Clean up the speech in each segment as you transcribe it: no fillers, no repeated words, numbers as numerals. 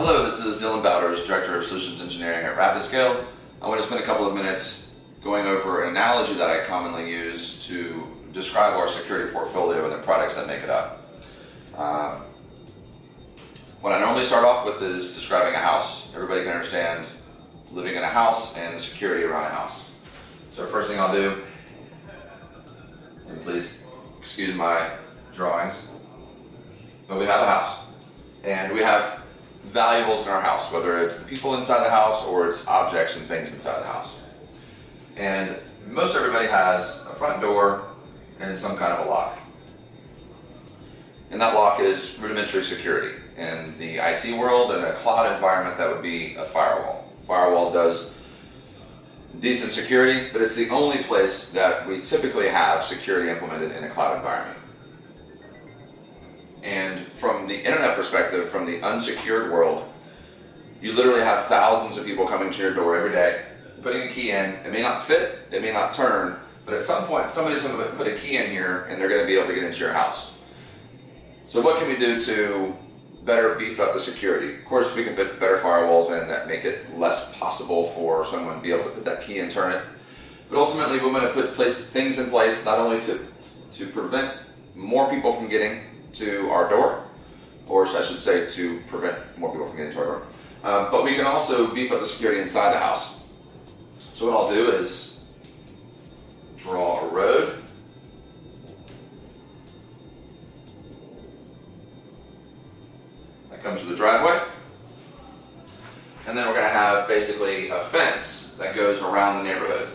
Hello, this is Bouterse, Director of Solutions Engineering at RapidScale. I want to spend a couple of minutes going over an analogy that I commonly use to describe our security portfolio and the products that make it up. What I normally start off with is describing a house. Everybody can understand living in a house and the security around a house. So first thing I'll do, and please excuse my drawings, but we have a house and we have valuables in our house, whether it's the people inside the house or it's objects and things inside the house. And most everybody has a front door and some kind of a lock. And that lock is rudimentary security. In the IT world, in a cloud environment, that would be a firewall. Firewall does decent security, but it's the only place that we typically have security implemented in a cloud environment. And from the internet perspective, from the unsecured world, you literally have thousands of people coming to your door every day, putting a key in. It may not fit, it may not turn, but at some point somebody's going to put a key in here and they're going to be able to get into your house. So what can we do to better beef up the security? Of course, we can put better firewalls in that make it less possible for someone to be able to put that key and turn it. But ultimately, we want to put things in place not only to prevent more people from getting to our door, or I should say to prevent more people from getting to our door, but we can also beef up the security inside the house. So what I'll do is draw a road. That comes to the driveway. And then we're going to have basically a fence that goes around the neighborhood.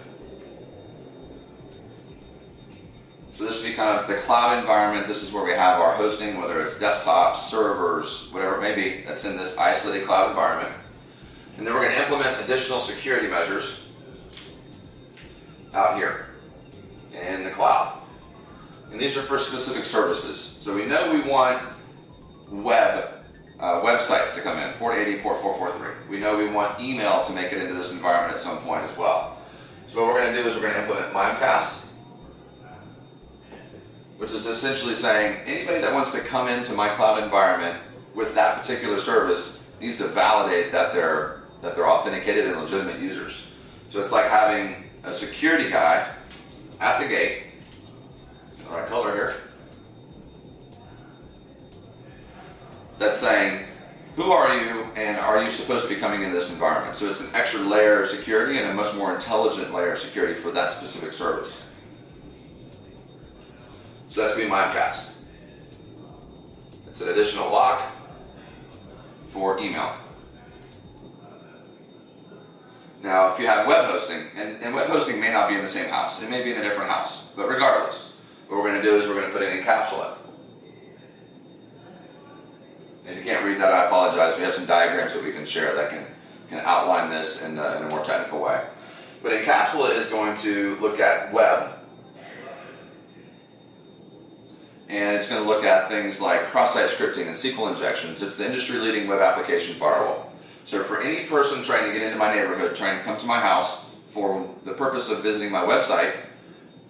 So this would be kind of the cloud environment. This is where we have our hosting, whether it's desktops, servers, whatever it may be, that's in this isolated cloud environment. And then we're going to implement additional security measures out here in the cloud. And these are for specific services. So we know we want websites to come in, port 80, port 443. We know we want email to make it into this environment at some point as well. So what we're going to do is we're going to implement Mimecast, which is essentially saying anybody that wants to come into my cloud environment with that particular service needs to validate that they're authenticated and legitimate users. So it's like having a security guy at the gate, the right color here, that's saying, who are you and are you supposed to be coming into this environment? So it's an extra layer of security and a much more intelligent layer of security for that specific service. So that's going to be Mimecast. It's an additional lock for email. Now, if you have web hosting, and web hosting may not be in the same house, it may be in a different house, but regardless, what we're going to do is we're going to put in encapsulate. And if you can't read that, I apologize. We have some diagrams that we can share that can outline this in a more technical way. But encapsulate is going to look at web, and it's going to look at things like cross-site scripting and SQL injections. It's the industry-leading web application firewall. So for any person trying to get into my neighborhood, trying to come to my house for the purpose of visiting my website,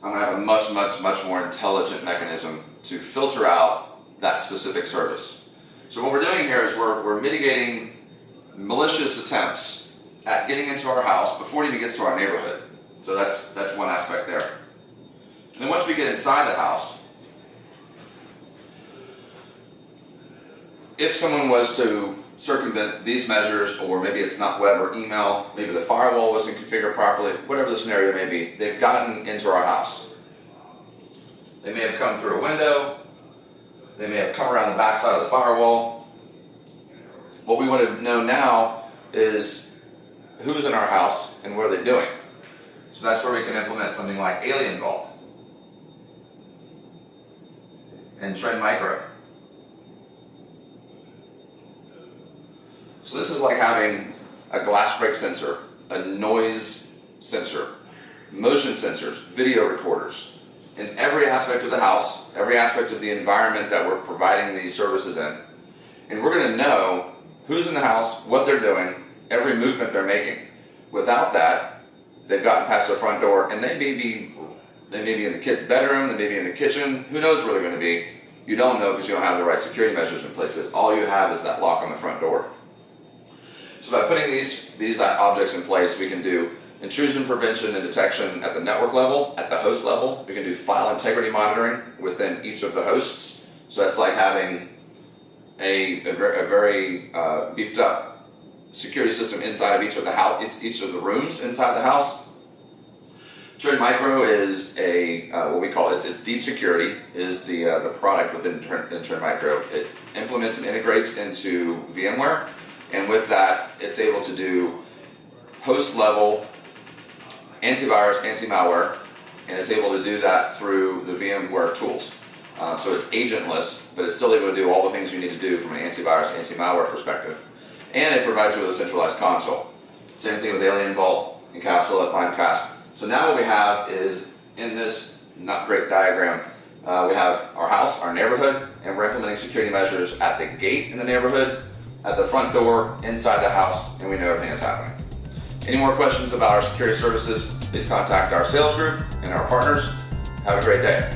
I'm going to have a much, much, much more intelligent mechanism to filter out that specific service. So what we're doing here is we're mitigating malicious attempts at getting into our house before it even gets to our neighborhood. So that's one aspect there. And then once we get inside the house, if someone was to circumvent these measures, or maybe it's not web or email, maybe the firewall wasn't configured properly, whatever the scenario may be, they've gotten into our house. They may have come through a window, they may have come around the back side of the firewall. What we want to know now is who's in our house and what are they doing. So that's where we can implement something like Alien Vault and Trend Micro. So this is like having a glass break sensor, a noise sensor, motion sensors, video recorders, in every aspect of the house, every aspect of the environment that we're providing these services in. And we're going to know who's in the house, what they're doing, every movement they're making. Without that, they've gotten past their front door and they may be in the kid's bedroom, they may be in the kitchen, who knows where they're going to be. You don't know because you don't have the right security measures in place, because all you have is that lock on the front door. So by putting these objects in place, we can do intrusion prevention and detection at the network level, at the host level. We can do file integrity monitoring within each of the hosts. So that's like having a very beefed up security system inside of each of the rooms inside the house. Trend Micro is what we call it's deep security is the product within Trend Micro. It implements and integrates into VMware, and with that, it's able to do host level antivirus, anti-malware, and it's able to do that through the VMware tools. So it's agentless, but it's still able to do all the things you need to do from an antivirus, anti-malware perspective. And it provides you with a centralized console. Same thing with Alien Vault, Encapsulate, Mimecast. So now what we have is, in this not great diagram, we have our house, our neighborhood, and we're implementing security measures at the gate in the neighborhood, at the front door, inside the house, and we know everything that's happening. Any more questions about our security services, please contact our sales group and our partners. Have a great day.